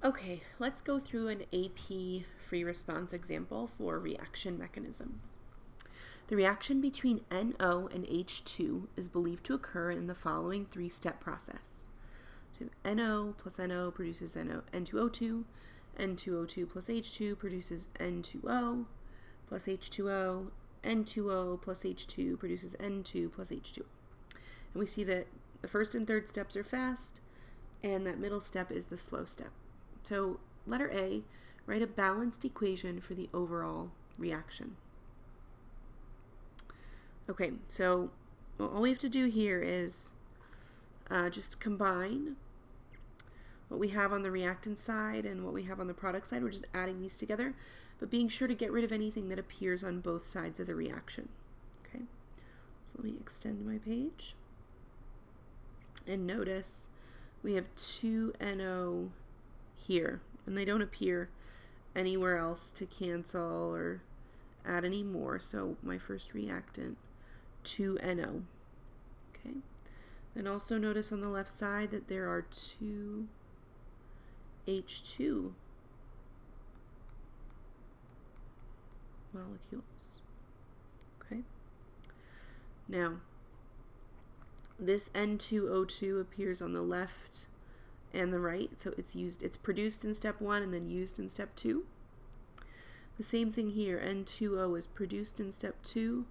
Okay, let's go through an AP free response example for reaction mechanisms. The reaction between NO and H2 is believed to occur in the following three-step process. So NO plus NO produces N2O2, N2O2 plus H2 produces N2O plus H2O, N2O plus H2 produces N2 plus H2. And we see that the first and third steps are fast, and that middle step is the slow step. So letter A, write a balanced equation for the overall reaction. Okay, so all we have to do here is just combine what we have on the reactant side and what we have on the product side. We're just adding these together, but being sure to get rid of anything that appears on both sides of the reaction. Okay, so let me extend my page. And notice we have 2NO here, and they don't appear anywhere else to cancel or add any more. So my first reactant, 2NO. Okay. Then also notice on the left side that there are 2 H2 molecules. Okay. Now, this N2O2 appears on the left and the right, so it's produced in step 1 and then used in step 2. The same thing here, N2O is produced in step 2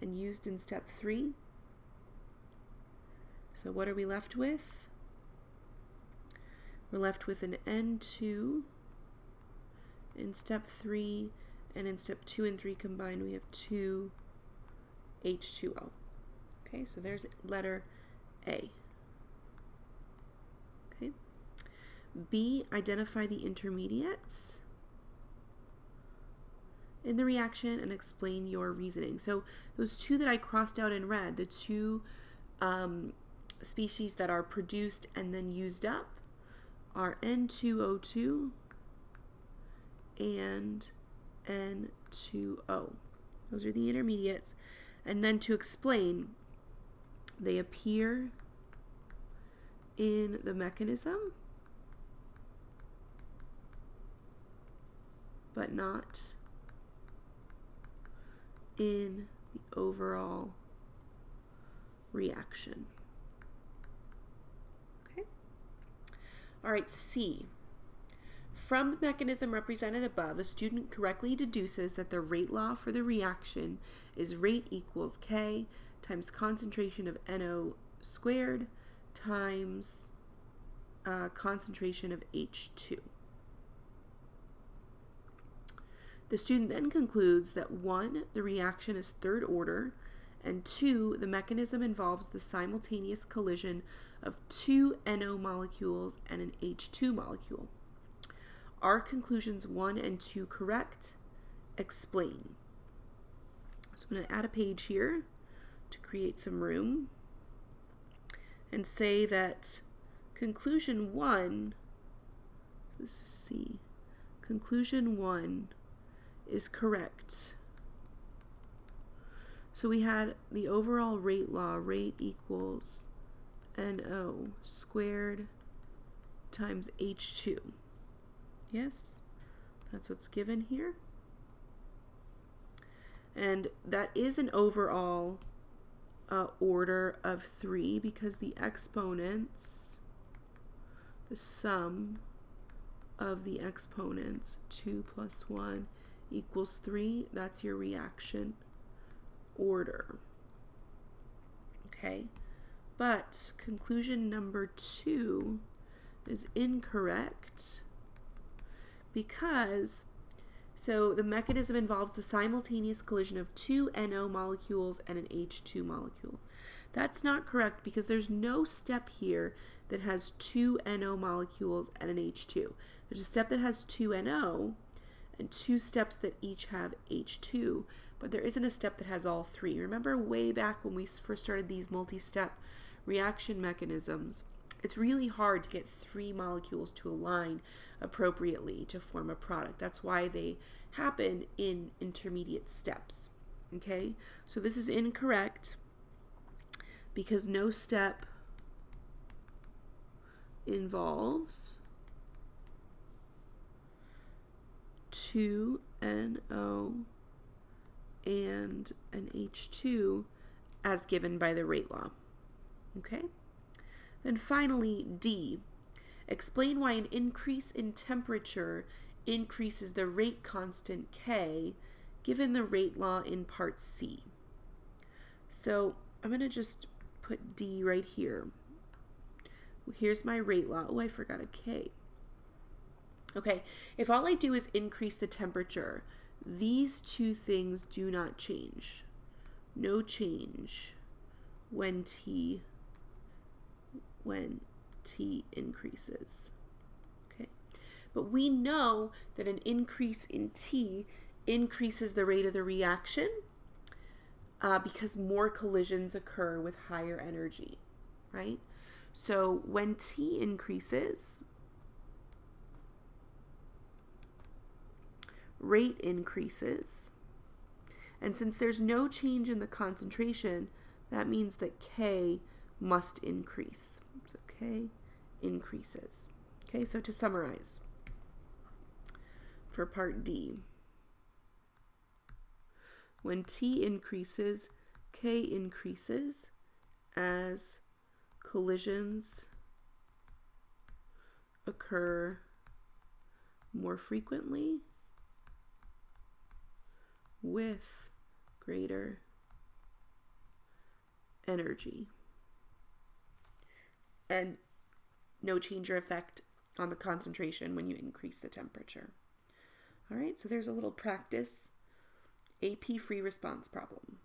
and used in step 3. So what are we left with? We're left with an N2 in step 3, and in step 2 and 3 combined we have 2 H2O. Okay, so there's letter A. Okay. B, identify the intermediates in the reaction and explain your reasoning. So those two that I crossed out in red, the two species that are produced and then used up, are N2O2 and N2O. Those are the intermediates. And then to explain, they appear in the mechanism, but not in the overall reaction. Okay. All right, C. From the mechanism represented above, a student correctly deduces that the rate law for the reaction is rate equals K times concentration of NO squared times concentration of H2. The student then concludes that 1, the reaction is third order, and 2, the mechanism involves the simultaneous collision of 2 NO molecules and an H2 molecule. Are conclusions 1 and 2 correct? Explain. So I'm going to add a page here to create some room and say that conclusion 1, this is C, conclusion 1 is correct. So we had the overall rate law, rate equals NO squared times H2. Yes, that's what's given here. And that is an overall order of 3 because the exponents, the sum of the exponents, 2 plus 1 equals 3. That's your reaction order. Okay, but conclusion number 2 is incorrect because so the mechanism involves the simultaneous collision of 2 NO molecules and an H2 molecule. That's not correct because there's no step here that has 2 NO molecules and an H2. There's a step that has 2 NO and 2 steps that each have H2, but there isn't a step that has all 3. Remember way back when we first started these multi-step reaction mechanisms, it's really hard to get 3 molecules to align appropriately to form a product. That's why they happen in intermediate steps. Okay, so this is incorrect because no step involves 2NO and an H2 as given by the rate law. Okay? Then finally, D. Explain why an increase in temperature increases the rate constant K given the rate law in part C. So I'm going to just put D right here. Here's my rate law. Oh, I forgot a K. Okay, if all I do is increase the temperature, these two things do not change. No change when T increases. Okay, but we know that an increase in T increases the rate of the reaction because more collisions occur with higher energy, right? So when T increases, rate increases. And since there's no change in the concentration, that means that K must increase. So K increases. Okay, so to summarize, for part D, when T increases, K increases as collisions occur more frequently with greater energy. And no change or effect on the concentration when you increase the temperature. All right, so there's a little practice AP free response problem.